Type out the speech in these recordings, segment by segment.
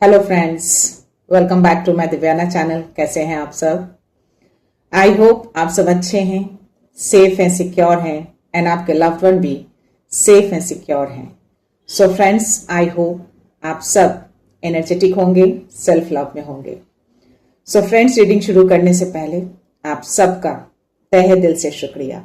Hello friends, welcome back to my Divyana channel. कैसे हैं आप सब? आई होप आप सब अच्छे हैं, सेफ हैं, सिक्योर हैं एंड आपके लव्ड वन भी सेफ एंड सिक्योर हैं। सो फ्रेंड्स, आई होप आप सब एनर्जेटिक होंगे, सेल्फ लव में होंगे। सो फ्रेंड्स, रीडिंग शुरू करने से पहले आप सबका तहे दिल से शुक्रिया।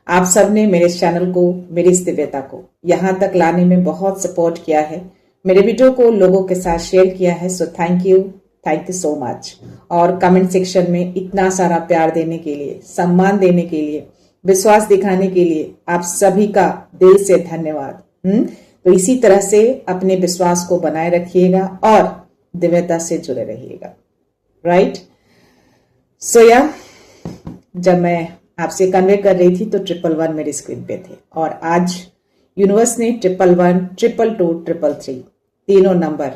आप सब ने मेरे इस चैनल को, मेरी इस दिव्यता को यहाँ तक लाने में बहुत सपोर्ट किया है, मेरे वीडियो को लोगों के साथ शेयर किया है। So thank you so much. और कमेंट सेक्शन में इतना सारा प्यार देने के लिए, सम्मान देने के लिए, विश्वास दिखाने के लिए आप सभी का दिल से धन्यवाद। तो इसी तरह से अपने विश्वास को बनाए रखिएगा और दिव्यता से जुड़े रहिएगा। राइट? सो या जब मैं आपसे कन्वे कर रही थी तो 111 मेरी स्क्रीन पे थे और आज यूनिवर्स ने 111, 222, 333 तीनों नंबर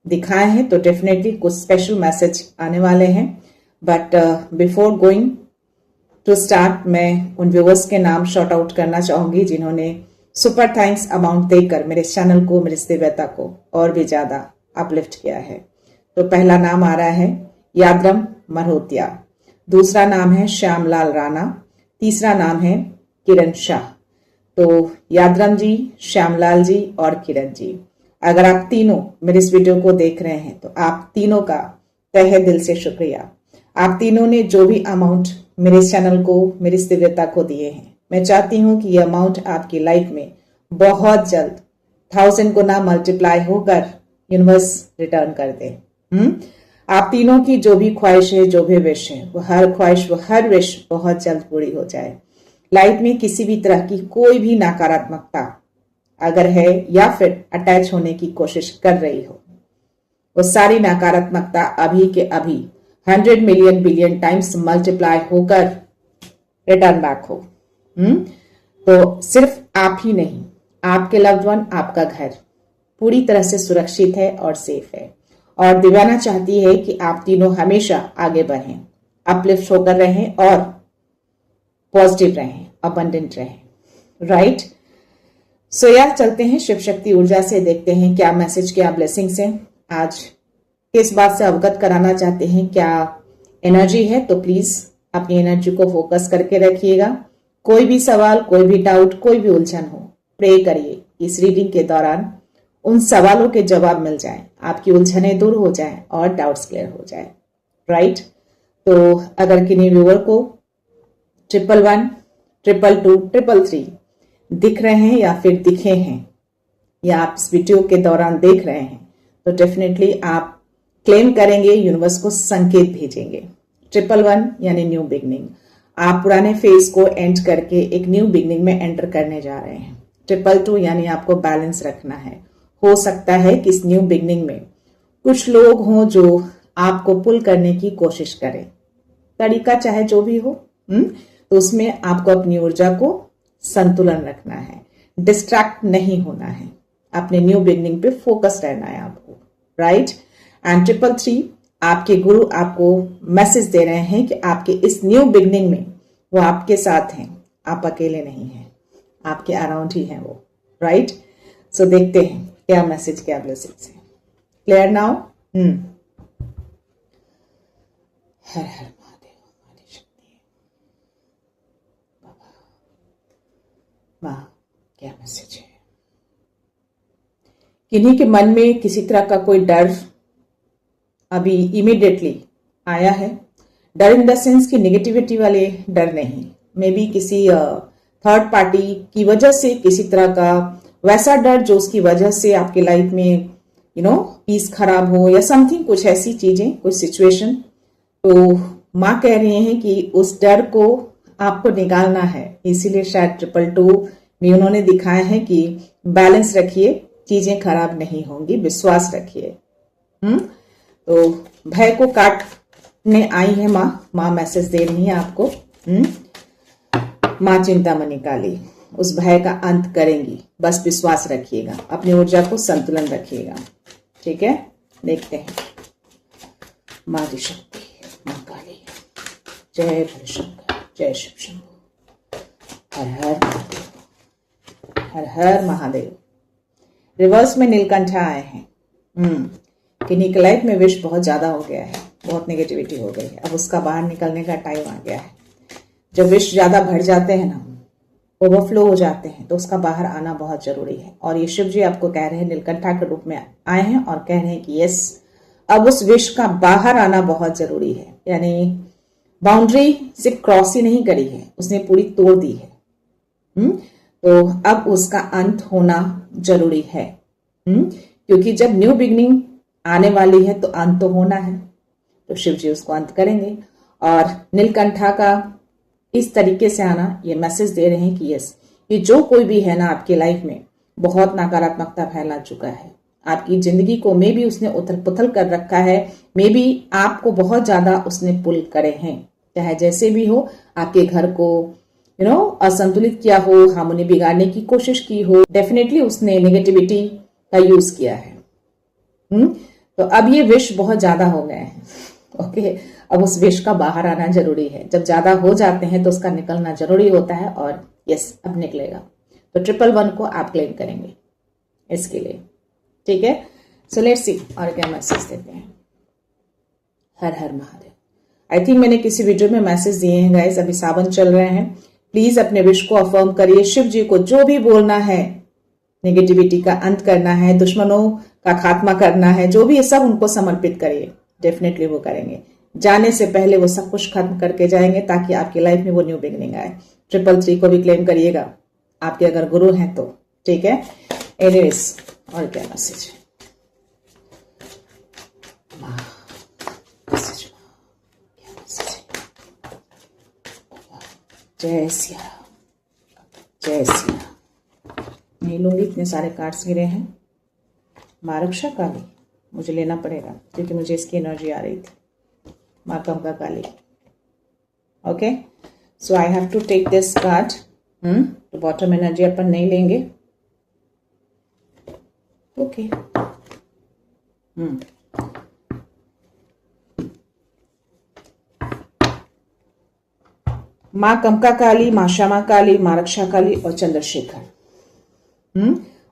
दिखाए हैं। तो डेफिनेटली कुछ स्पेशल मैसेज आने वाले हैं। But before going to start, मैं उन व्यूअर्स के नाम शॉर्ट आउट करना चाहूंगी जिन्होंने सुपर थैंक्स अमाउंट देकर मेरे चैनल को, मेरी दिव्यता को और भी ज्यादा अपलिफ्ट किया है। तो पहला नाम आ रहा है यादरम मल्होत्रा, दूसरा नाम है श्यामलाल राणा, तीसरा नाम है किरण शाह। तो यादरम जी, श्यामलाल जी और किरण जी, अगर आप तीनों मेरे इस वीडियो को देख रहे हैं तो आप तीनों का तहे दिल से शुक्रिया। आप तीनों ने जो भी अमाउंट मेरे इस चैनल को, मेरी इस दिव्यता को दिए हैं, मैं चाहती हूं कि ये अमाउंट आपकी लाइफ में बहुत जल्द 1000 गुना मल्टीप्लाई होकर यूनिवर्स रिटर्न कर दे। आप तीनों की जो भी ख्वाहिश है, जो भी विश है, वो हर ख्वाहिश, वो हर विश बहुत जल्द पूरी हो जाए। लाइफ में किसी भी तरह की कोई भी नकारात्मकता अगर है या फिर अटैच होने की कोशिश कर रही हो, वो सारी नकारात्मकता अभी के अभी 100 मिलियन बिलियन टाइम्स मल्टीप्लाई होकर रिटर्न बैक हो। तो सिर्फ आप ही नहीं, आपके लव्ड वन, आपका घर पूरी तरह से सुरक्षित है और सेफ है। और दिव्याना चाहती है कि आप तीनों हमेशा आगे बढ़ें, अपलिफ्ट होकर रहें और पॉजिटिव रहें, अबंडेंट रहें। राइट? सो यार, चलते हैं शिव शक्ति ऊर्जा से, देखते हैं क्या मैसेज, क्या ब्लेसिंग्स हैं। आज किस बात से अवगत कराना चाहते हैं, क्या एनर्जी है, तो प्लीज अपनी एनर्जी को फोकस करके रखिएगा। कोई भी सवाल, कोई भी डाउट, कोई भी उलझन हो, प्रे करिए इस रीडिंग के दौरान उन सवालों के जवाब मिल जाए, आपकी उलझनें दूर हो जाए और डाउट्स क्लियर हो जाए। राइट? तो अगर किन्हीं व्यूअर को 111, 222, 333 दिख रहे हैं या फिर दिखे हैं या आप इस वीडियो के दौरान देख रहे हैं, तो डेफिनेटली आप क्लेम करेंगे, यूनिवर्स को संकेत भेजेंगे। 111 यानी न्यू बिगनिंग। आप पुराने फेज को एंड करके एक न्यू बिगनिंग में एंटर करने जा रहे हैं। 222 यानी आपको बैलेंस रखना है। हो सकता है कि इस न्यू बिगनिंग में कुछ लोग हों जो आपको पुल करने की कोशिश करें, तरीका चाहे जो भी हो। तो उसमें आपको अपनी ऊर्जा को संतुलन रखना है, डिस्ट्रैक्ट नहीं होना है, अपने न्यू बिगनिंग पे फोकस रहना है आपको। राइट? एंड 333 आपके गुरु आपको मैसेज दे रहे हैं कि आपके इस न्यू बिगनिंग में वो आपके साथ हैं, आप अकेले नहीं हैं, आपके अराउंड ही हैं वो। राइट? सो देखते हैं क्या मैसेज, क्या ब्लेसिंग्स है। Clear now? हर हर क्या मैसेज है? किन्हीं के मन में किसी तरह का कोई डर अभी इमीडिएटली आया है। डर इन द सेंस कि नेगेटिविटी वाले डर नहीं, मे बी किसी थर्ड पार्टी की वजह से किसी तरह का वैसा डर जो उसकी वजह से आपकी लाइफ में पीस खराब हो या समथिंग, कुछ ऐसी चीजें, कुछ सिचुएशन। तो माँ कह रही हैं कि उस डर को आपको निकालना है, इसीलिए शायद 222 में उन्होंने दिखाया है कि बैलेंस रखिए, चीजें खराब नहीं होंगी, विश्वास रखिए। तो भय को काटने आई है माँ मैसेज दे रही है आपको। माँ चिंतामणि काली उस भय का अंत करेंगी, बस विश्वास रखिएगा, अपनी ऊर्जा को संतुलन रखिएगा। ठीक है? देखते हैं माँ की शक्ति, माँ काली। जय भोलेशंकर, जय शिव शंभू, हर हर महादेव, हर हर महादेव। रिवर्स में नीलकंठ आए हैं। किन्हीं की लाइफ में विश बहुत ज्यादा हो गया है, बहुत नेगेटिविटी हो गई है, अब उसका बाहर निकलने का टाइम आ गया है। जब विश ज्यादा बढ़ जाते हैं ना, ओवरफ्लो हो जाते हैं, तो उसका बाहर आना बहुत जरूरी है। और ये शिव जी आपको कह रहे हैं, नीलकंठा के रूप में आए हैं और कह रहे हैं कि यस, अब उस विश का बाहर आना बहुत जरूरी है। यानी बाउंड्री सिर्फ क्रॉस ही नहीं करी है, उसने पूरी तोड़ दी है। तो अब उसका अंत होना जरूरी है। क्योंकि जब न्यू बिगनिंग आने वाली है तो अंत तो होना है, तो शिव जी उसको अंत करेंगे। और नीलकंठा का इस तरीके से आना, ये मैसेज दे रहे हैं कि यस, ये जो कोई भी है ना आपकी लाइफ में, बहुत नकारात्मकता फैला चुका है आपकी जिंदगी को। मे बी उसने उथल पुथल कर रखा है, मे बी आपको बहुत ज्यादा उसने पुल करे हैं। चाहे जैसे भी हो, आपके घर को असंतुलित किया हो, हार्मोनी बिगाड़ने की कोशिश की हो, डेफिनेटली उसने नेगेटिविटी का यूज किया है। तो अब ये विश बहुत ज्यादा हो गए हैं। ओके, अब उस विश का बाहर आना जरूरी है। जब ज्यादा हो जाते हैं तो उसका निकलना जरूरी होता है। और यस, अब निकलेगा। तो 111 को आप क्लेम करेंगे इसके लिए, ठीक है। सो लेट्स सी और क्या मैसेज देते हैं। हर हर महादेव। आई थिंक मैंने किसी वीडियो में मैसेज दिए हैं गाइस। अभी सावन चल रहे हैं, प्लीज अपने विश को अफर्म करिए। शिव जी को जो भी बोलना है, नेगेटिविटी का अंत करना है, दुश्मनों का खात्मा करना है, जो भी है सब उनको समर्पित करिए। डेफिनेटली वो करेंगे। जाने से पहले वो सब कुछ खत्म करके जाएंगे, ताकि आपकी लाइफ में वो न्यू बिगनिंग आए। 333 को भी क्लेम करिएगा, आपके अगर गुरु हैं तो, ठीक है। एनीवेज, और क्या मैसेज है। जय सिया राम, जय सिया राम। नहीं लूंगी, इतने सारे कार्ड्स गिरे हैं। माँ रक्षा काली मुझे लेना पड़ेगा, क्योंकि मुझे इसकी एनर्जी आ रही थी। माँ कंका Kali. Okay, so I have to take this card. तो बॉटम एनर्जी अपन नहीं लेंगे। ओके, माँ कंका काली, माँ श्यामा काली, माँ रक्षा काली और चंद्रशेखर।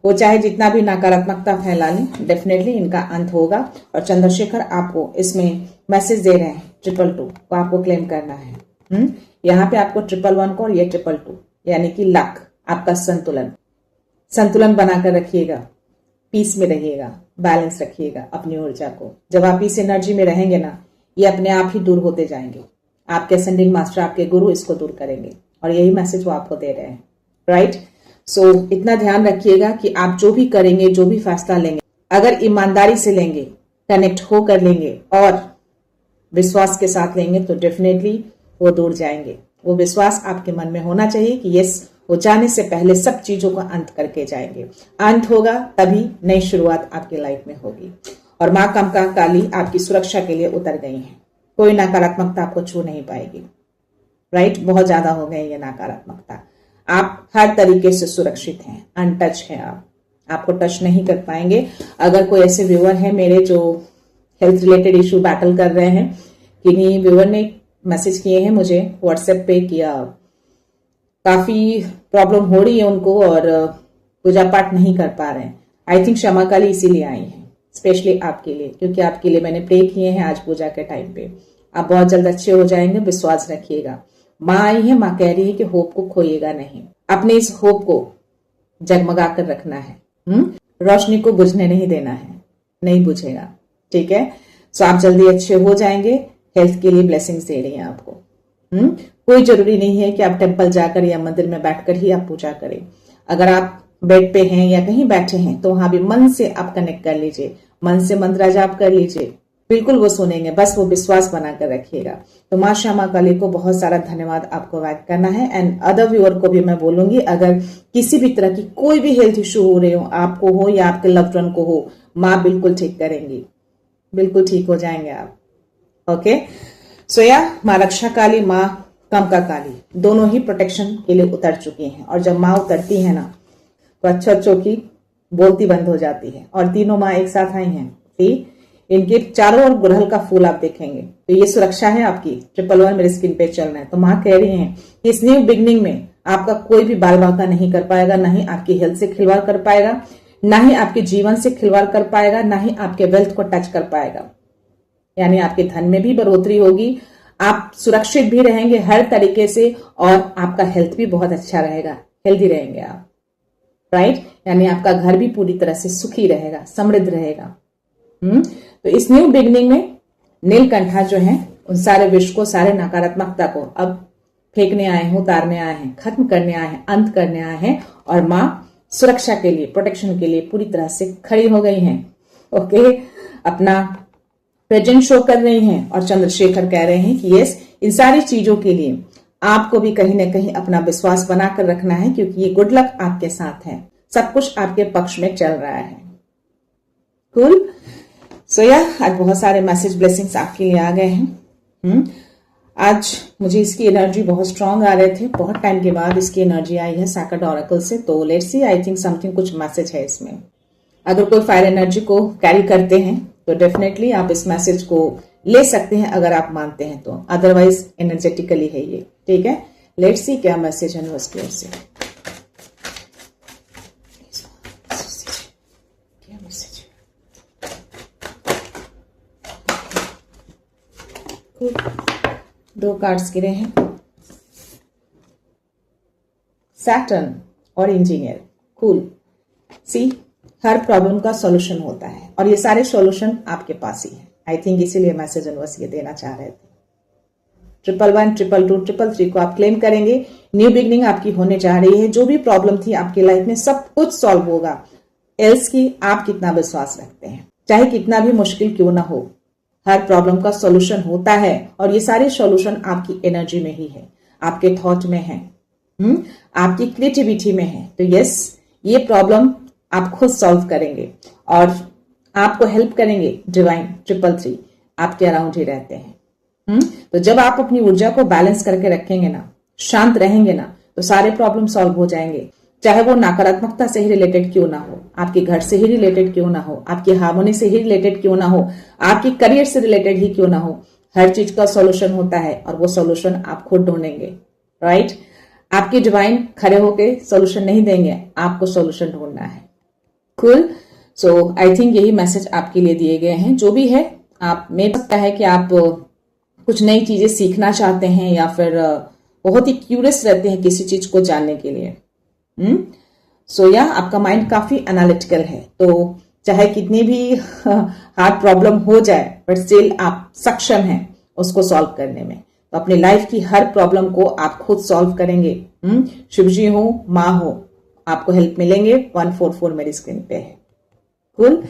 वो चाहे जितना भी नकारात्मकता फैला लें, डेफिनेटली इनका अंत होगा। और चंद्रशेखर आपको इसमें मैसेज दे रहे हैं 222 को आपको क्लेम करना है। यहाँ पे आपको 111 को और ये 222, यानी कि लक, आपका संतुलन बनाकर रखिएगा। पीस में रहिएगा, बैलेंस रखिएगा अपनी ऊर्जा को। जब आप इस एनर्जी में रहेंगे ना, ये अपने आप ही दूर होते जाएंगे। आपके असेंडिंग मास्टर, आपके गुरु इसको दूर करेंगे। और यही मैसेज वो आपको दे रहे हैं, राइट। सो इतना ध्यान रखिएगा कि आप जो भी करेंगे, जो भी फैसला लेंगे, अगर ईमानदारी से लेंगे, कनेक्ट होकर लेंगे और विश्वास के साथ लेंगे, तो डेफिनेटली वो दूर जाएंगे। वो विश्वास आपके मन में होना चाहिए कि यस, वो जाने से पहले सब चीजों का अंत करके जाएंगे। अंत होगा तभी नई शुरुआत आपकी लाइफ में होगी। और माँ कंका काली आपकी सुरक्षा के लिए उतर गई हैं। कोई नकारात्मकता आपको छू नहीं पाएगी, राइट। बहुत ज्यादा हो गई ये नकारात्मकता। आप हर तरीके से सुरक्षित हैं, अनटच हैं। आपको टच नहीं कर पाएंगे। अगर कोई ऐसे व्यूअर हैं मेरे जो हेल्थ रिलेटेड इशू बैटल कर रहे हैं, किन्हीं व्यूअर ने मैसेज किए हैं मुझे व्हाट्सएप पे किया, काफी प्रॉब्लम हो रही है उनको और पूजा पाठ नहीं कर पा रहे हैं। आई थिंक क्षमा काली इसीलिए आई है, स्पेशली आपके लिए, क्योंकि आपके लिए मैंने प्रे किए हैं आज पूजा के टाइम पे। आप बहुत जल्द अच्छे हो जाएंगे, विश्वास रखिएगा। माँ आई है, माँ कह रही है कि होप को खोइएगा नहीं। अपने इस होप को जगमगा कर रखना है। रोशनी को बुझने नहीं देना है, नहीं बुझेगा, ठीक है। सो आप जल्दी अच्छे हो जाएंगे। हेल्थ के लिए ब्लेसिंग्स दे रही हैं आपको। कोई जरूरी नहीं है कि आप टेम्पल जाकर या मंदिर में बैठकर ही आप पूजा करें। अगर आप बेड पे हैं या कहीं बैठे हैं तो वहां भी मन से आप कनेक्ट कर लीजिए, मन से मंत्र जाप कर लीजिए, बिल्कुल वो सुनेंगे। बस वो विश्वास बनाकर रखिएगा। तो माँ श्यामा काली को बहुत सारा धन्यवाद आपको व्यक्त करना है। एंड अदर व्यूअर को भी मैं बोलूंगी, अगर किसी भी तरह की कोई भी हेल्थ इश्यू हो रहे हो, आपको हो या आपके लव्ड वन को हो, माँ बिल्कुल ठीक करेंगी, बिल्कुल ठीक हो जाएंगे आप। ओके, सो या माँ रक्षा काली, माँ कंका काली दोनों ही प्रोटेक्शन के लिए उतर चुकी हैं। और जब माँ उतरती है ना, तो अच्छों की बोलती बंद हो जाती है। और तीनों माँ एक साथ आई हैं, ठीक। इनके चारों ओर गुड़हल का फूल आप देखेंगे, तो ये सुरक्षा है आपकी। 111 मेरे स्क्रीन पे चल रहा है। तो माँ कह रही हैं कि इस न्यू बिगनिंग में आपका कोई भी बाल बांका नहीं कर पाएगा, ना ही आपकी हेल्थ से खिलवाड़ कर पाएगा। ना ही आपके जीवन से खिलवाड़ कर पाएगा, ना ही आपके वेल्थ को टच कर पाएगा। यानी आपके धन में भी बढ़ोतरी होगी, आप सुरक्षित भी रहेंगे हर तरीके से, और आपका हेल्थ भी बहुत अच्छा रहेगा, हेल्दी रहेंगे आप, राइट। यानी आपका घर भी पूरी तरह से सुखी रहेगा, समृद्ध रहेगा। तो इस न्यू बिगनिंग में नीलकंठा जो है उन सारे विश्व को, सारे नकारात्मकता को अब फेंकने आए हैं, उतारने आए हैं, खत्म करने आए हैं, अंत करने आए हैं, और माँ सुरक्षा के लिए, प्रोटेक्शन के लिए पूरी तरह से खड़ी हो गई हैं। ओके, अपना प्रेजेंट शो कर रही हैं, और चंद्रशेखर कह रहे हैं कि यस, इन सारी चीजों के लिए आपको भी कहीं ना कहीं अपना विश्वास बनाकर रखना है, क्योंकि ये गुड लक आपके साथ है, सब कुछ आपके पक्ष में चल रहा है। कूल। सो आज बहुत सारे मैसेज ब्लेसिंग्स आपके लिए आ गए हैं। आज मुझे इसकी एनर्जी बहुत स्ट्रांग आ रहे थे, बहुत टाइम के बाद इसकी एनर्जी आई है सैक्रेड ऑरेकल से। तो let's see, I think something, कुछ मैसेज है इसमें। अगर कोई फायर एनर्जी को कैरी करते हैं तो डेफिनेटली आप इस मैसेज को ले सकते हैं, अगर आप मानते हैं तो, अदरवाइज एनर्जेटिकली है ये, ठीक है। लेट्स सी क्या मैसेज है यूनिवर्स की ओर से। दो कार्ड्स गिरे हैं, सैटर्न और इंजीनियर। कूल। सी, हर प्रॉब्लम का सॉल्यूशन होता है, और ये सारे सॉल्यूशन आपके पास ही है। आई थिंक इसीलिए मैसेज यूनिवर्स ये देना चाह रहे थे। 1111, 222, 333 को आप क्लेम करेंगे। न्यू बिगनिंग आपकी होने जा रही है। जो भी प्रॉब्लम थी आपकी लाइफ में, सब कुछ सॉल्व होगा। एल्स की आप कितना विश्वास रखते हैं, चाहे कितना भी मुश्किल क्यों ना हो, हर प्रॉब्लम का सॉल्यूशन होता है, और ये सारे सॉल्यूशन आपकी एनर्जी में ही है, आपके थॉट में है, आपकी क्रिएटिविटी में है। तो यस, ये प्रॉब्लम आप खुद सॉल्व करेंगे, और आपको हेल्प करेंगे डिवाइन 333 आपके अराउंड ही रहते हैं। तो जब आप अपनी ऊर्जा को बैलेंस करके रखेंगे ना, शांत रहेंगे ना, तो सारे प्रॉब्लम सॉल्व हो जाएंगे। चाहे वो नकारात्मकता से ही रिलेटेड क्यों ना हो, आपके घर से ही रिलेटेड क्यों ना हो, आपकी हार्मोनी से ही रिलेटेड क्यों ना हो, आपकी करियर से रिलेटेड ही क्यों ना हो, हर चीज का सॉल्यूशन होता है, और वो सॉल्यूशन आप खुद ढूंढेंगे, राइट। आपके डिवाइन खड़े होके सॉल्यूशन नहीं देंगे, आपको सॉल्यूशन ढूंढना है। कूल। सो आई थिंक यही मैसेज आपके लिए दिए गए हैं। जो भी है, आप में सकता है कि आप कुछ नई चीजें सीखना चाहते हैं, या फिर बहुत ही क्यूरियस रहते हैं किसी चीज को जानने के लिए। सो आपका माइंड काफी एनालिटिकल है, तो चाहे कितनी भी हार्ड प्रॉब्लम हो जाए, बट स्टिल आप सक्षम हैं उसको सॉल्व करने में। तो अपनी लाइफ की हर प्रॉब्लम को आप खुद सॉल्व करेंगे। शिव जी हो, माँ हो, आपको हेल्प मिलेंगे। 144 मेरी स्क्रीन पे है। कूल।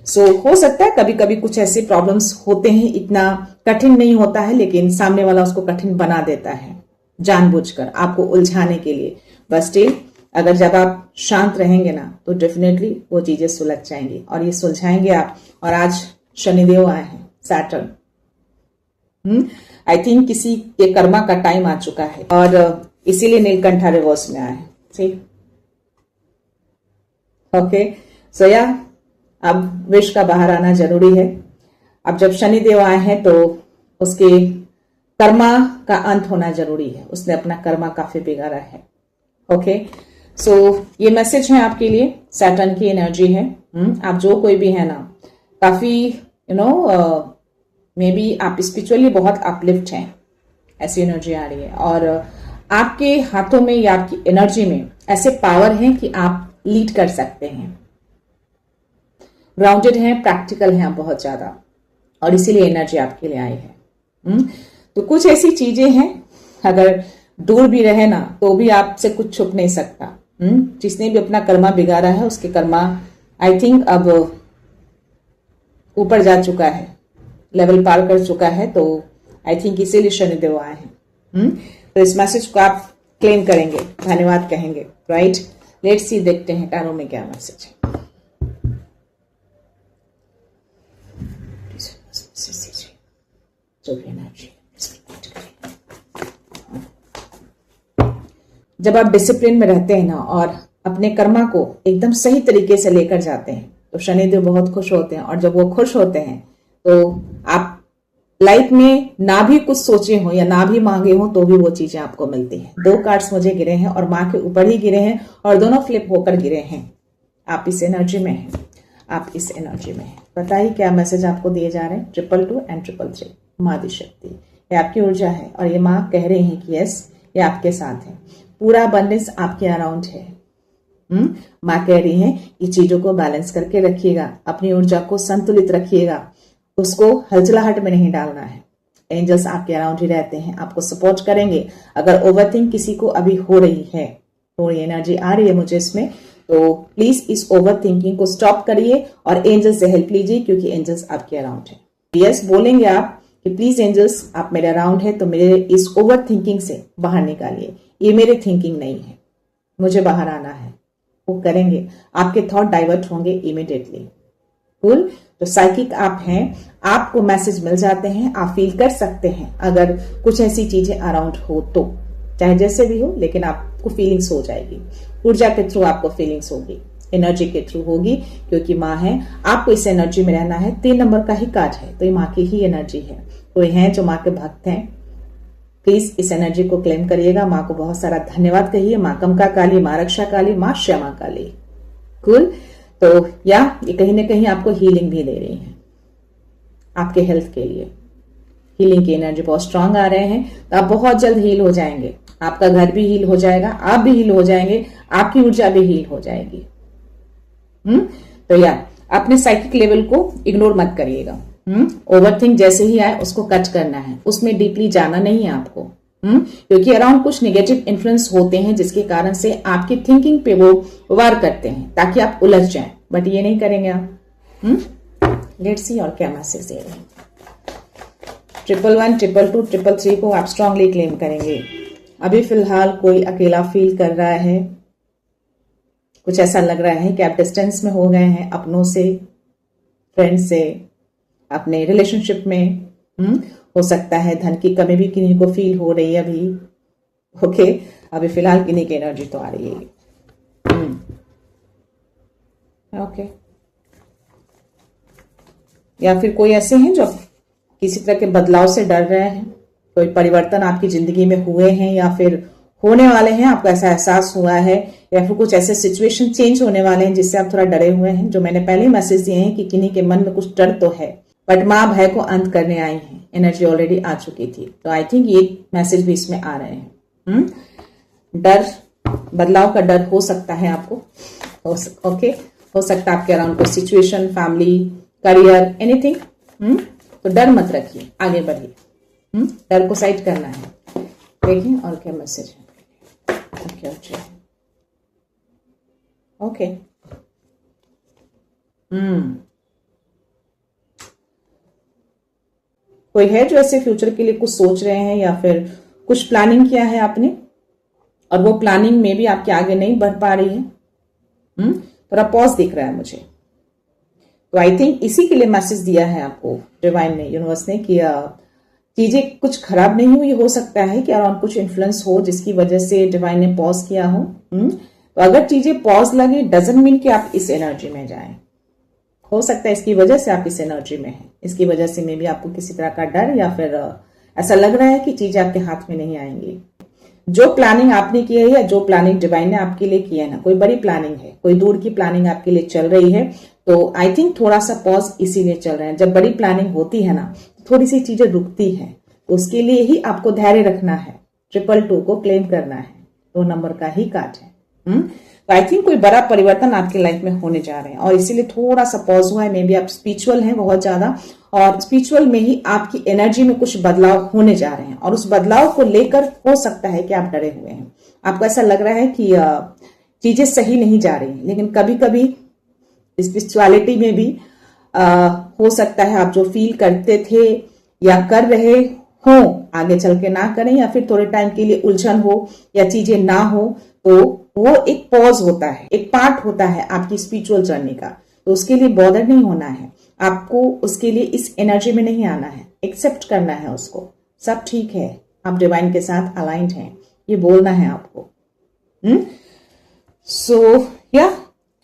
सो हो सकता है कभी कभी कुछ ऐसे प्रॉब्लम्स होते हैं, इतना कठिन नहीं होता है, लेकिन सामने वाला उसको कठिन बना देता है जानबूझकर, आपको उलझाने के लिए। बस स्टिल, अगर जब आप शांत रहेंगे ना, तो डेफिनेटली वो चीजें सुलझ जाएंगी, और ये सुलझाएंगे आप। और आज शनिदेव आए हैं, सैटर्न। आई थिंक किसी के कर्मा का टाइम आ चुका है, और इसीलिए नीलकंठा रिवर्स में आए हैं। ठीक, ओके। सो अब विश का बाहर आना जरूरी है। अब जब शनिदेव आए हैं, तो उसके कर्मा का अंत होना जरूरी है। उसने अपना कर्मा काफी बिगाड़ा है। ओके। सो ये मैसेज है आपके लिए, सैटर्न की एनर्जी है। आप जो कोई भी है ना, काफी मे बी आप स्पिरिचुअली बहुत अपलिफ्ट हैं, ऐसी एनर्जी आ रही है। और आपके हाथों में या आपकी एनर्जी में ऐसे पावर है कि आप लीड कर सकते हैं। ग्राउंडेड हैं, प्रैक्टिकल हैं आप बहुत ज्यादा, और इसीलिए एनर्जी आपके लिए आई है। तो कुछ ऐसी चीजें हैं, अगर दूर भी रहे ना, तो भी आपसे कुछ छुप नहीं सकता। जिसने भी अपना कर्मा बिगाड़ा है, उसके कर्मा आई थिंक अब ऊपर जा चुका है, लेवल पार कर चुका है। तो आई थिंक इसीलिए शनिदेव आए हैं। तो इस मैसेज को आप क्लेम करेंगे, धन्यवाद कहेंगे, राइट। लेट्स सी, देखते हैं टैरो में क्या मैसेज है। जब आप डिसिप्लिन में रहते हैं ना, और अपने कर्मा को एकदम सही तरीके से लेकर जाते हैं, तो शनिदेव बहुत खुश होते हैं। और जब वो खुश होते हैं, तो आप लाइफ में ना भी कुछ सोचे हो या ना भी मांगे हो, तो भी वो चीजें आपको मिलती हैं। 2 कार्ड्स मुझे गिरे हैं, और माँ के ऊपर ही गिरे हैं, और दोनों फ्लिप होकर गिरे हैं। आप इस एनर्जी में हैं, आप इस एनर्जी में हैं। बताइए क्या मैसेज आपको दिए जा रहे हैं। 222 एंड 333 माँ दी शक्ति, ये आपकी ऊर्जा है और ये माँ कह रही है कि यस, ये आपके साथ है, पूरा अबंडेंस आपके अराउंड है। माँ कह रही है कि चीजों को बैलेंस करके रखिएगा, अपनी ऊर्जा को संतुलित रखिएगा, उसको हलचलाहट में नहीं डालना है। एंजल्स आपके अराउंड ही रहते हैं, आपको सपोर्ट करेंगे। अगर ओवरथिंक किसी को अभी हो रही है, थोड़ी एनर्जी आ रही है मुझे इसमें, तो प्लीज इस ओवर थिंकिंग को स्टॉप करिए और एंजल्स से हेल्प लीजिए, क्योंकि एंजल्स आपके अराउंड है। यस बोलेंगे आप कि प्लीज एंजल्स आप मेरे अराउंड है, तो मेरे इस ओवर थिंकिंग से बाहर निकालिए, ये मेरी थिंकिंग नहीं है, मुझे बाहर आना है। वो करेंगे, आपके थॉट डाइवर्ट होंगे इमीडिएटली। कूल। तो साइकिक आप हैं, आपको मैसेज मिल जाते हैं, आप फील कर सकते हैं अगर कुछ ऐसी चीजें अराउंड हो तो, चाहे जैसे भी हो, लेकिन आपको फीलिंग्स हो जाएगी। ऊर्जा के थ्रू आपको फीलिंग्स होगी, एनर्जी के थ्रू होगी, क्योंकि माँ है, आपको इस एनर्जी में रहना है। 3 नंबर का ही कार्ड है, तो ये माँ की ही एनर्जी है। कोई है जो माँ के भक्त हैं, प्लीज इस एनर्जी को क्लेम करिएगा। माँ को बहुत सारा धन्यवाद कहिए। माँ कमका काली, माँ रक्षा काली, माँ श्यामा काली। कूल। तो या ये कहीं ना कहीं आपको हीलिंग भी दे रही है, आपके हेल्थ के लिए हीलिंग की एनर्जी बहुत स्ट्रांग आ रहे हैं, तो आप बहुत जल्द हील हो जाएंगे। आपका घर भी हील हो जाएगा, आप भी हील हो जाएंगे, आपकी ऊर्जा भी हील हो जाएगी। तो या अपने साइकिक लेवल को इग्नोर मत करिएगा। ओवरथिंक जैसे ही आए उसको कट करना है, उसमें डीपली जाना नहीं है आपको। क्योंकि अराउंड कुछ नेगेटिव इन्फ्लुएंस होते हैं, जिसके कारण से आपकी थिंकिंग पे वो वार करते हैं ताकि आप उलझ जाएं, बट ये नहीं करेंगे आप। लेट्स सी और क्या मैसेज दे रहे हैं। 111, 222, 333 को आप स्ट्रांगली क्लेम करेंगे। अभी फिलहाल कोई अकेला फील कर रहा है, कुछ ऐसा लग रहा है कि आप डिस्टेंस में हो गए हैं अपनों से, फ्रेंड से, अपने रिलेशनशिप में। हो सकता है धन की कमी भी किन्हीं को फील हो रही है अभी। ओके, अभी फिलहाल किन्हीं की एनर्जी तो आ रही है। ओके, या फिर कोई ऐसे हैं जो किसी तरह के बदलाव से डर रहे हैं, कोई परिवर्तन आपकी जिंदगी में हुए हैं या फिर होने वाले हैं, आपको ऐसा एहसास हुआ है, या फिर कुछ ऐसे सिचुएशन चेंज होने वाले हैं जिससे आप थोड़ा डरे हुए हैं। जो मैंने पहले मैसेज दिए हैं कि किन्हीं के मन में कुछ डर तो है, बट माँ भय को अंत करने आई है, एनर्जी ऑलरेडी आ चुकी थी। तो आई थिंक ये मैसेज भी इसमें आ रहे हैं। डर, बदलाव का डर हो सकता है आपको। ओके, हो सकता है आपके अराउंड कोई सिचुएशन, फैमिली, करियर, एनीथिंग। तो डर मत रखिए, आगे बढ़िए। डर को साइड करना है। देखिए और क्या मैसेज है। ओके, कोई है जो ऐसे फ्यूचर के लिए कुछ सोच रहे हैं या फिर कुछ प्लानिंग किया है आपने, और वो प्लानिंग में भी आपके आगे नहीं बढ़ पा रही है। थोड़ा पॉज दिख रहा है मुझे। तो आई थिंक इसी के लिए मैसेज दिया है आपको डिवाइन ने, यूनिवर्स ने, कि चीजें कुछ खराब नहीं हुई। हो सकता है कि अराउंड कुछ इन्फ्लुएंस हो जिसकी वजह से डिवाइन ने पॉज किया हो। तो अगर चीजें पॉज लगे, डजंट मीन कि आप इस एनर्जी में जाएं। हो सकता है इसकी वजह से आप इस एनर्जी में हैं, इसकी वजह से मे भी आपको किसी तरह का डर या फिर ऐसा लग रहा है कि चीजें आपके हाथ में नहीं आएंगी। जो प्लानिंग आपने की है या जो प्लानिंग डिवाइन ने आपके लिए की है ना, कोई बड़ी प्लानिंग है, कोई दूर की प्लानिंग आपके लिए चल रही है, तो आई थिंक थोड़ा सा पॉज इसीलिए चल रहा है। जब बड़ी प्लानिंग होती है ना, तो थोड़ी सी चीजें रुकती है, तो उसके लिए ही आपको धैर्य रखना है। 222 को क्लेम करना है, 2 नंबर का ही कार्ड है। तो आई थिंक कोई बड़ा परिवर्तन आपकी लाइफ में होने जा रहे हैं, और इसीलिए थोड़ा सा पॉज हुआ है। मे बी आप स्पिरिचुअल हैं बहुत ज्यादा, और स्पिरिचुअल में ही आपकी एनर्जी में कुछ बदलाव होने जा रहे हैं, और उस बदलाव को लेकर हो सकता है कि आप डरे हुए हैं। आपको ऐसा लग रहा है कि चीजें सही नहीं जा रही, लेकिन कभी कभी स्पिरिचुअलिटी में भी हो सकता है आप जो फील करते थे या कर रहे हो, आगे चल के ना करें, या फिर थोड़े टाइम के लिए उलझन हो या चीजें ना हो, तो वो एक पॉज होता है, एक पार्ट होता है आपकी स्पिरिचुअल जर्नी का। तो उसके लिए बॉदर नहीं होना है आपको, उसके लिए इस एनर्जी में नहीं आना है, एक्सेप्ट करना है उसको। सब ठीक है, आप डिवाइन के साथ अलाइंड हैं, ये बोलना है आपको। या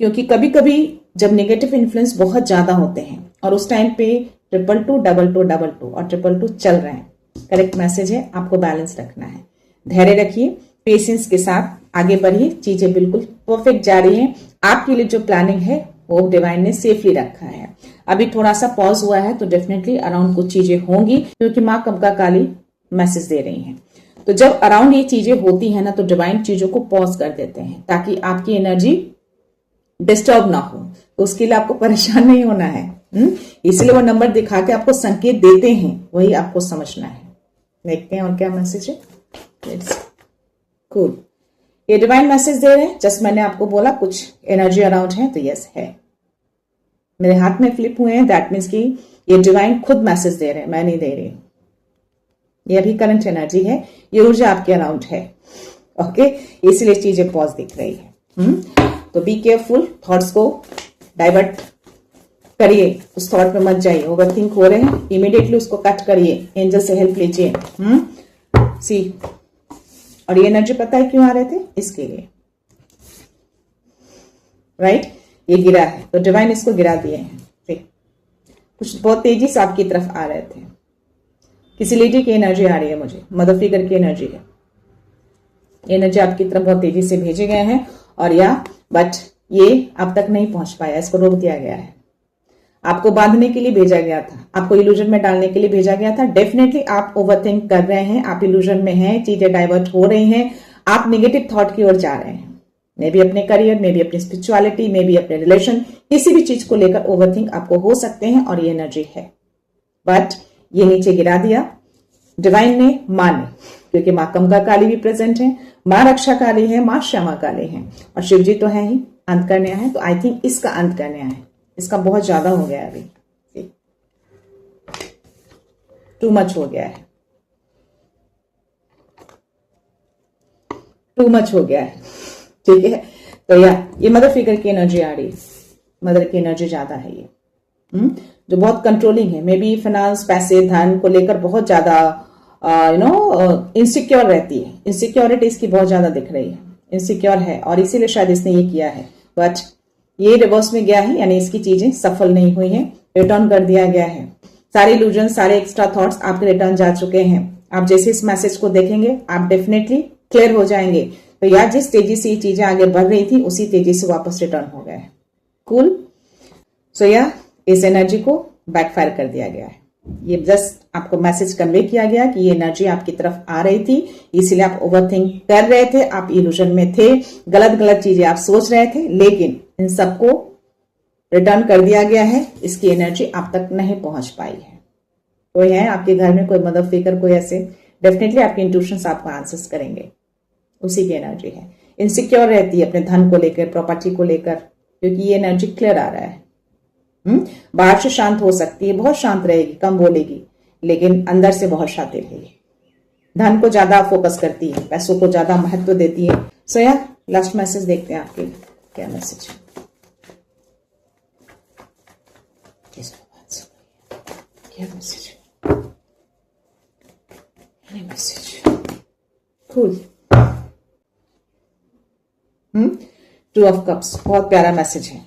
क्योंकि कभी कभी जब नेगेटिव इन्फ्लुएंस बहुत ज्यादा होते हैं और उस टाइम पे 222, 222 और 222 चल रहे हैं, करेक्ट मैसेज है, आपको बैलेंस रखना है। धैर्य रखिए, पेशेंस के साथ आगे बढ़िए, चीजें बिल्कुल परफेक्ट जा रही हैं। आपके लिए जो प्लानिंग है वो डिवाइन ने सेफली रखा है। अभी थोड़ा सा पॉज हुआ है तो डेफिनेटली अराउंड कुछ चीजें होंगी, क्योंकि माँ कंका काली मैसेज दे रही हैं। तो जब अराउंड ये चीजें होती है ना, तो डिवाइन चीजों को पॉज कर देते हैं ताकि आपकी एनर्जी डिस्टर्ब ना हो। तो उसके लिए आपको परेशान नहीं होना है। इसलिए वो नंबर दिखा के आपको संकेत देते हैं, वही आपको समझना है। देखते हैं और क्या मैसेज है। कूल, ये डिवाइन मैसेज दे रहे हैं। जस्ट मैंने आपको बोला कुछ एनर्जी अराउंड है, तो यस है। मेरे हाथ में फ्लिप हुए हैं, दैट मीन्स कि ये डिवाइन खुद मैसेज दे रहे हैं, मैं नहीं दे रही। ये अभी करंट एनर्जी है, ये ऊर्जा आपके अराउंड है। ओके, इसलिए चीजें पॉज दिख रही है। तो बी केयरफुल, थॉट्स को डाइवर्ट करिए, उस थॉट में मत जाइए। ओवर थिंक हो रहे हैं, इमीडिएटली उसको कट करिए, एंजल से हेल्प लीजिए। सी, और ये एनर्जी पता है क्यों आ रहे थे? इसके लिए, राइट? ये गिरा है तो डिवाइन इसको गिरा दिए हैं। ठीक, कुछ बहुत तेजी से आपकी तरफ आ रहे थे। किसी लेडी की एनर्जी आ रही है मुझे, मदर फिगर की एनर्जी है। एनर्जी आपकी तरफ बहुत तेजी से भेजे गए हैं, और या बट ये अब तक नहीं पहुंच पाया, इसको रोक दिया गया है। आपको बांधने के लिए भेजा गया था, आपको इल्यूजन में डालने के लिए भेजा गया था। डेफिनेटली आप ओवरथिंक कर रहे हैं, आप इल्यूजन में हैं, चीजें डाइवर्ट हो रही हैं, आप नेगेटिव थॉट की ओर जा रहे हैं। मे भी अपने करियर, मे भी अपनी स्पिरिचुअलिटी, मे भी अपने रिलेशन, किसी भी चीज को लेकर ओवरथिंक आपको हो सकते हैं, और ये एनर्जी है। बट ये नीचे गिरा दिया डिवाइन ने, मां ने, क्योंकि मां कंका काली भी प्रेजेंट है, मां रक्षा काली है, मां श्यामा काली है, और शिव जी तो है ही, अंत करने आए हैं। तो आई थिंक इसका अंत करने आए हैं। इसका बहुत ज्यादा हो गया है, अभी टू मच हो गया है, टू मच हो गया है। ठीक है, तो ये मदर फिगर की एनर्जी आ रही है, मदर की एनर्जी ज्यादा है ये, जो बहुत कंट्रोलिंग है। मे बी फाइनेंस, पैसे, धन को लेकर बहुत ज्यादा इनसिक्योर रहती है। इनसिक्योरिटी इसकी बहुत ज्यादा दिख रही है, इनसिक्योर है, और इसीलिए शायद इसने ये किया है। बट ये रिवर्स में गया है, यानी इसकी चीजें सफल नहीं हुई हैं, रिटर्न कर दिया गया है। सारे इल्यूजन, सारे एक्स्ट्रा थॉट्स आपके रिटर्न जा चुके हैं। आप जैसे इस मैसेज को देखेंगे, आप डेफिनेटली क्लियर हो जाएंगे। तो यार, जिस तेजी से ये चीजें आगे बढ़ रही थी, उसी तेजी से वापस रिटर्न हो गए। कूल। सो या इस एनर्जी को बैकफायर कर दिया गया है। ये जस्ट आपको मैसेज कन्वे किया गया कि ये एनर्जी आपकी तरफ आ रही थी, इसलिए आप ओवरथिंक कर रहे थे, आप इल्यूजन में थे, गलत गलत चीजें आप सोच रहे थे, लेकिन इन सबको रिटर्न कर दिया गया है। इसकी एनर्जी आप तक नहीं पहुंच पाई है। कोई है आपके घर में, कोई मदर फिगर, कोई ऐसे, डेफिनेटली आपके इंट्यूशंस आपको आंसर्स करेंगे, उसी की एनर्जी है। इनसिक्योर रहती है अपने धन को लेकर, प्रॉपर्टी को लेकर, क्योंकि ये एनर्जी क्लियर आ रहा है। बाहर से शांत हो सकती है, बहुत शांत रहेगी, कम बोलेगी, लेकिन अंदर से बहुत शातिर है। धन को ज्यादा फोकस करती है, पैसों को ज्यादा महत्व देती है। सो या लास्ट मैसेज देखते हैं आपके क्या मैसेज है। क्या मैसेज है? Message cool. Two of cups, बहुत प्यारा मैसेज है।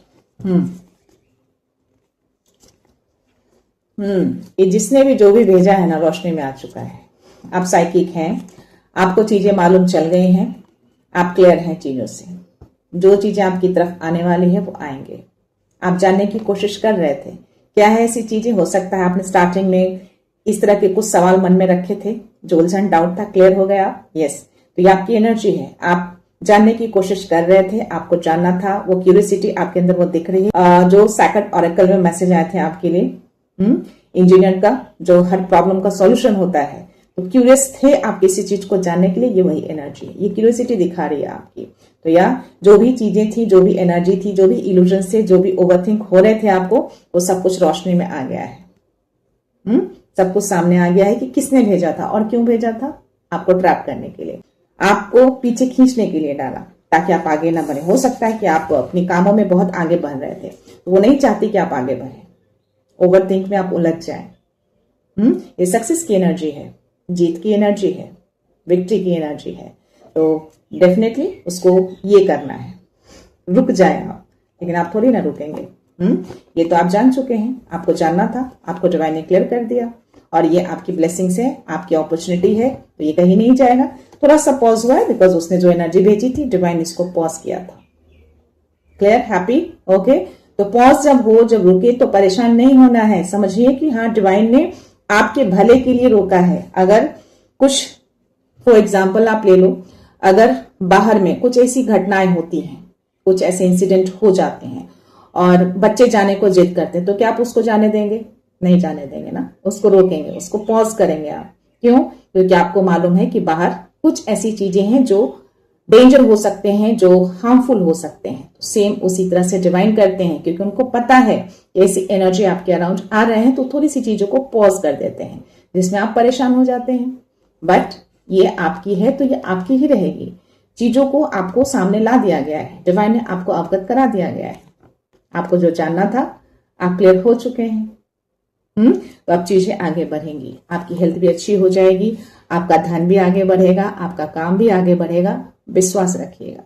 ये जिसने भी जो भी भेजा है ना, रोशनी में आ चुका है। आप साइकिक हैं, आपको चीजें मालूम चल गई हैं, आप क्लियर हैं चीजों से। जो चीजें आपकी तरफ आने वाली है वो आएंगे। आप जानने की कोशिश कर रहे थे क्या है ऐसी चीजें। हो सकता है आपने स्टार्टिंग में इस तरह के कुछ सवाल मन में रखे थे, जो उलझन डाउट था, क्लियर हो गया। यस, तो ये आपकी एनर्जी है। आप जानने की कोशिश कर रहे थे, आपको जानना था, वो क्यूरियोसिटी आपके अंदर वो दिख रही है। जो सैक्रेड ऑरेकल में मैसेज आए थे आपके लिए, इंजीनियर का जो हर प्रॉब्लम का सॉल्यूशन होता है, तो क्यूरियस थे आप किसी चीज को जानने के लिए। ये वही एनर्जी है, ये क्यूरियोसिटी दिखा रही है आपकी। तो या जो भी चीजें थी, जो भी एनर्जी थी, जो भी इल्यूजन से, जो भी ओवरथिंक हो रहे थे आपको, वो सब कुछ रोशनी में आ गया है। सब कुछ सामने आ गया है कि किसने भेजा था और क्यों भेजा था। आपको ट्रैप करने के लिए, आपको पीछे खींचने के लिए डाला, ताकि आप आगे ना बढ़े। हो सकता है कि आप अपने कामों में बहुत आगे बढ़ रहे थे, तो वो नहीं चाहती कि आप आगे बढ़े, ओवरथिंक में आप उलझ जाए। ये सक्सेस की एनर्जी है, जीत की एनर्जी है, विक्ट्री की एनर्जी है। तो डेफिनेटली उसको ये करना है, रुक जाए आप, लेकिन आप थोड़ी ना रुकेंगे। ये तो आप जान चुके हैं, आपको जानना था, आपको डिवाइन ने क्लियर कर दिया, और ये आपकी ब्लेसिंग्स है, आपकी अपॉर्चुनिटी है, तो ये कहीं नहीं जाएगा। थोड़ा सा पॉज हुआ है बिकॉज उसने जो एनर्जी भेजी थी डिवाइन इसको पॉज किया था। Clear, happy, okay. तो पॉज जब हो, जब रुके तो परेशान नहीं होना है, समझिए कि हाँ डिवाइन ने आपके भले के लिए रोका है। अगर कुछ फॉर एग्जाम्पल आप ले लो, अगर बाहर में कुछ ऐसी घटनाएं होती हैं, कुछ ऐसे इंसिडेंट हो जाते हैं और बच्चे जाने को जिद करते हैं, तो क्या आप उसको जाने देंगे? नहीं जाने देंगे ना, उसको रोकेंगे, उसको पॉज करेंगे आप। क्यों? क्योंकि आपको मालूम है कि बाहर कुछ ऐसी चीजें हैं जो डेंजर हो सकते हैं, जो हार्मफुल हो सकते हैं। तो सेम उसी तरह से डिवाइन करते हैं, क्योंकि उनको पता है कि ऐसी एनर्जी आपके अराउंड आ रहे हैं, तो थोड़ी सी चीजों को पॉज कर देते हैं जिसमें आप परेशान हो जाते हैं। बट ये आपकी है तो ये आपकी ही रहेगी। चीजों को आपको सामने ला दिया गया है, डिवाइन ने आपको अवगत करा दिया गया है। आपको जो जानना था आप क्लियर हो चुके हैं। तो अब चीजें आगे बढ़ेंगी, आपकी हेल्थ भी अच्छी हो जाएगी, आपका धन भी आगे बढ़ेगा, आपका काम भी आगे बढ़ेगा, विश्वास रखिएगा।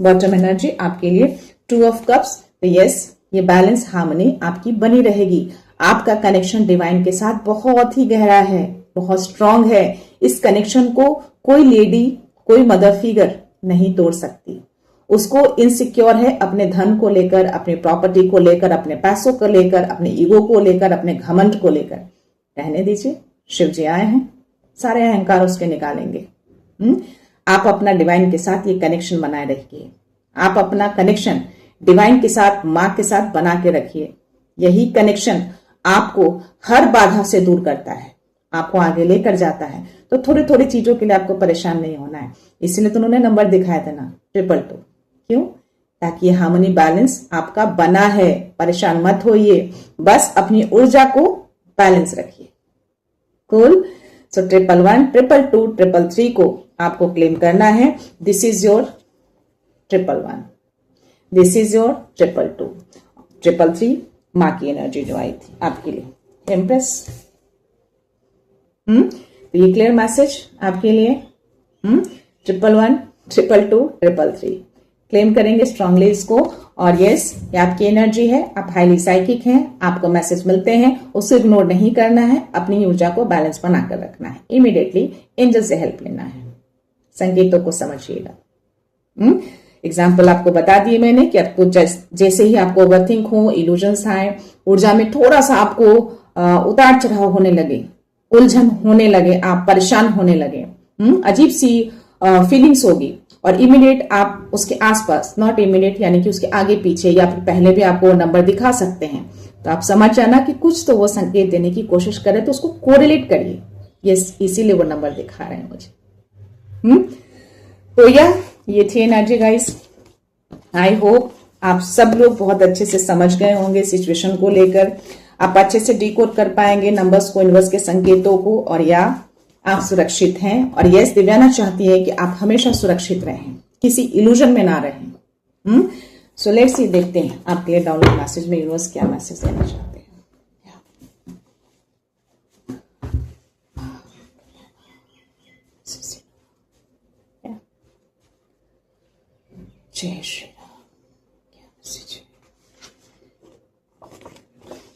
बॉटम एनर्जी आपके लिए 2 ऑफ कप्स। तो यस, ये बैलेंस हार्मनी आपकी बनी रहेगी। आपका कनेक्शन डिवाइन के साथ बहुत ही गहरा है, बहुत स्ट्रांग है। इस कनेक्शन को कोई लेडी, कोई मदर फिगर नहीं तोड़ सकती। उसको इनसिक्योर है अपने धन को लेकर, अपनी प्रॉपर्टी को लेकर, अपने पैसों को लेकर, अपने ईगो को लेकर, अपने घमंड को लेकर। रहने दीजिए, शिव जी आए हैं, सारे अहंकार उसके निकालेंगे। आप अपना डिवाइन के साथ ये कनेक्शन बनाए रखिए। आप अपना कनेक्शन डिवाइन के साथ, माँ के साथ बना के रखिए। यही कनेक्शन आपको हर बाधा से दूर करता है, आपको आगे लेकर जाता है। तो थोड़ी थोड़ी चीजों के लिए आपको परेशान नहीं होना है। इसीलिए तो उन्होंने नंबर दिखाया था ना 222। क्यों? ताकि ये हार्मनी बैलेंस आपका बना है। परेशान मत होइए, बस अपनी ऊर्जा को बैलेंस रखिए। कूल। सो 111, 222, 333 को आपको क्लेम करना है। This is your 111, this is your 222, 333 माँ की एनर्जी जो आई थी आपके लिए, एम्प्रेस। तो ये क्लियर मैसेज आपके लिए। 111, 222, 333 क्लेम करेंगे स्ट्रांगली इसको। और यस, ये आपकी एनर्जी है, आप हाईली साइकिक हैं, आपको मैसेज मिलते हैं, उसे इग्नोर नहीं करना है, अपनी ऊर्जा को बैलेंस बनाकर रखना है। इमीडिएटली एंजल से हेल्प लेना है, संकेतों को समझिएगा। एग्जाम्पल आपको बता दिए मैंने कि आपको जैसे ही आपको ओवरथिंक हो, इल्यूजन्स आए, ऊर्जा में थोड़ा सा आपको उतार चढ़ाव होने लगे, उलझन होने लगे, आप परेशान होने लगे, अजीब सी फीलिंग्स होगी, और इमीडिएट आप उसके आसपास, नॉट इमीडिएट यानी कि उसके आगे पीछे या फिर पहले भी आपको नंबर दिखा सकते हैं, तो आप समझ जाना कि कुछ तो वो संकेत देने की कोशिश करे, तो उसको कोरिलेट करिए। यस, इसीलिए वो नंबर दिखा रहे हैं मुझे। तो ये थी एनर्जी गाइस। आई होप आप सब लोग बहुत अच्छे से समझ गए होंगे सिचुएशन को लेकर, आप अच्छे से डिकोड कर पाएंगे नंबर्स को, यूनिवर्स के संकेतों को, और या आप सुरक्षित हैं। और यस, दिव्याना चाहती है कि आप हमेशा सुरक्षित रहें, किसी इल्यूजन में ना रहें। सो लेट्स सी, देखते हैं आपके लिए डाउनलोड मैसेज में यूनिवर्स क्या मैसेज देना चाहते हैं। जय Shri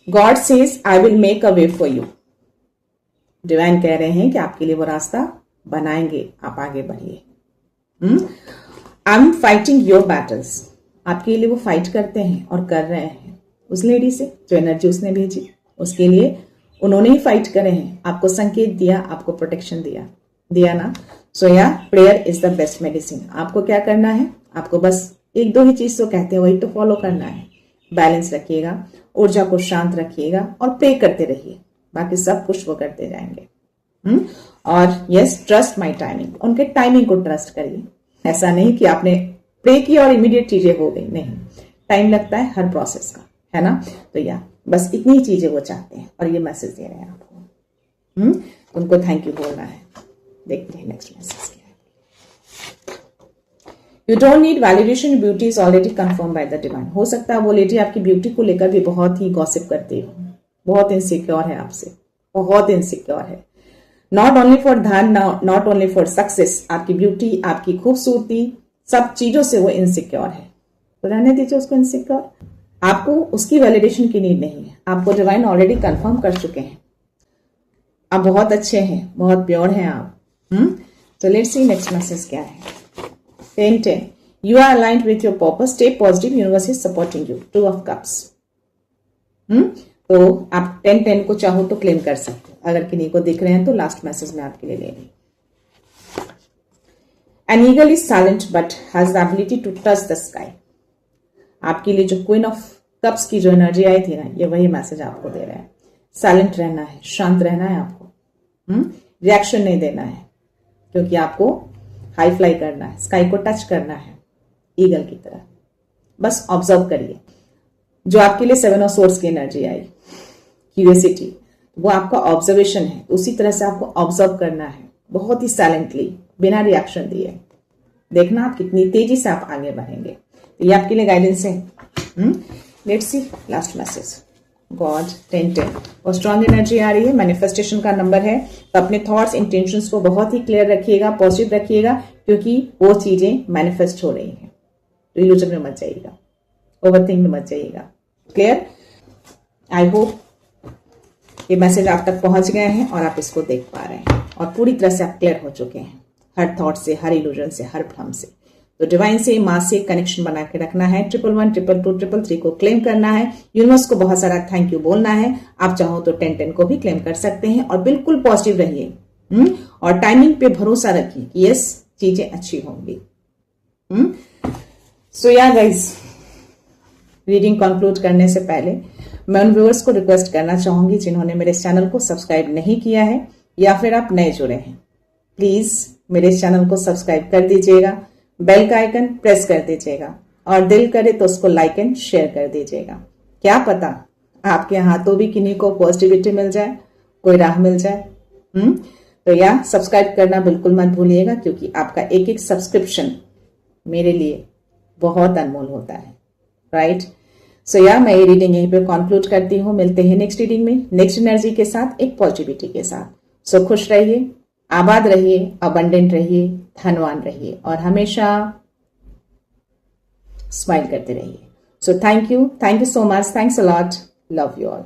God says I will make a way for you. Divine कह रहे हैं कि आपके लिए वो रास्ता बनाएंगे, आप आगे बढ़िए। I am fighting your battles. आपके लिए वो फाइट करते हैं और कर रहे हैं। उस लेडी से जो एनर्जी उसने भेजी, उसके लिए उन्होंने ही फाइट करे हैं, आपको संकेत दिया, आपको प्रोटेक्शन दिया ना। सो या prayer is the best medicine. आपको क्या करना है, आपको बस 1-2 ही चीज तो कहते हैं, वही तो फॉलो करना है। बैलेंस रखिएगा, ऊर्जा को शांत रखिएगा और प्रे करते रहिए, बाकी सब कुछ वो करते जाएंगे। और यस, ट्रस्ट माय टाइमिंग। उनके टाइमिंग को ट्रस्ट करिए। ऐसा नहीं कि आपने प्रे किया और इमीडिएट चीजें हो गई, नहीं, टाइम लगता है हर प्रोसेस का, है ना। तो या बस इतनी चीजें वो चाहते हैं और ये मैसेज दे रहे हैं आपको। उनको थैंक यू बोलना है। देखते हैं नेक्स्ट मैसेज क्या है। You don't need validation, beauty is already confirm by the divine. हो सकता है वो लेडी आपकी ब्यूटी को लेकर भी बहुत ही गॉसिप करती हो, बहुत इनसिक्योर है आपसे, बहुत इनसिक्योर है। नॉट ओनली फॉर धन, नॉट ओनली फॉर सक्सेस, आपकी ब्यूटी, आपकी खूबसूरती, सब चीजों से वो इनसिक्योर है। तो रहने दीजिए उसको इनसिक्योर। आपको उसकी वैलिडेशन की नीड नहीं है, आपको डिवाइन ऑलरेडी कंफर्म कर चुके हैं। आप बहुत अच्छे हैं, बहुत प्योर हैं आप। तो लेट्स सी नेक्स्ट मैसेज क्या है। 10-10 you are aligned with your purpose, stay positive, universe is supporting you. 2 of cups. तो आप 10-10 को चाहो तो क्लेम कर सकते हो। अगर किन्हीं को दिख रहे हैं तो लास्ट मैसेज में आपके लिए ले रही। An eagle is silent but has the ability to touch the sky. आपके लिए जो क्वीन ऑफ कप्स की जो एनर्जी आई थी ना, ये वही मैसेज आपको दे रहा है। साइलेंट रहना है, शांत रहना है आपको, रिएक्शन नहीं देना है, क्योंकि आपको हाई फ्लाई करना है, स्काई को टच करना है ईगल की तरह। बस ऑब्जर्व करिए। जो आपके लिए 7 ऑफ सोर्ड्स की एनर्जी आई, क्यूरियोसिटी, वो आपका ऑब्जर्वेशन है। उसी तरह से आपको ऑब्जर्व करना है, बहुत ही साइलेंटली, बिना रिएक्शन दिए। देखना आप कितनी तेजी से आप आगे बढ़ेंगे। तो ये आपके लिए गाइडेंस है। Let's see last message. God 10-10 और स्ट्रॉन्ग एनर्जी आ रही है, मैनिफेस्टेशन का नंबर है। तो अपने थॉट्स, इंटेंशंस को बहुत ही क्लियर रखिएगा, पॉजिटिव रखिएगा, क्योंकि वो चीजें मैनिफेस्ट हो रही हैं। तो इल्यूजन में मत जाइएगा, ओवरथिंक में मत जाइएगा। क्लियर? आई होप ये मैसेज आप तक पहुंच गए हैं और आप इसको देख पा रहे हैं और पूरी तरह से आप क्लियर हो चुके हैं, हर थॉट से, हर इल्यूजन से, हर भ्रम से। तो डिवाइन से, माँ से कनेक्शन बना के रखना है। 1111, 222, 333 को क्लेम करना है। यूनिवर्स को बहुत सारा थैंक यू बोलना है। आप चाहो तो 10-10 को भी क्लेम कर सकते हैं और बिल्कुल पॉजिटिव रहिए और टाइमिंग पे भरोसा रखिए कि यस, चीजें अच्छी होंगी। सो या गाइस, रीडिंग कंक्लूड करने से पहले मैं उन व्यूअर्स को रिक्वेस्ट करना चाहूंगी जिन्होंने मेरे चैनल को सब्सक्राइब नहीं किया है या फिर आप नए जुड़े हैं, प्लीज मेरे चैनल को सब्सक्राइब कर दीजिएगा, बेल का आइकन प्रेस कर दीजिएगा और दिल करे तो उसको लाइक एंड शेयर कर दीजिएगा। क्या पता आपके हाथों भी किन्हीं को पॉजिटिविटी मिल जाए, कोई राह मिल जाए। तो या सब्सक्राइब करना बिल्कुल मत भूलिएगा, क्योंकि आपका एक एक सब्सक्रिप्शन मेरे लिए बहुत अनमोल होता है। राइट? सो या मैं ये रीडिंग यहीं पे कंक्लूड करती हूँ। मिलते हैं नेक्स्ट रीडिंग में, नेक्स्ट एनर्जी के साथ, एक पॉजिटिविटी के साथ। सो खुश रहिए, आबाद रहिए, अबंडेंट रहिए, धनवान रहिए और हमेशा स्माइल करते रहिए। So thank you so much, thanks a lot, love you all.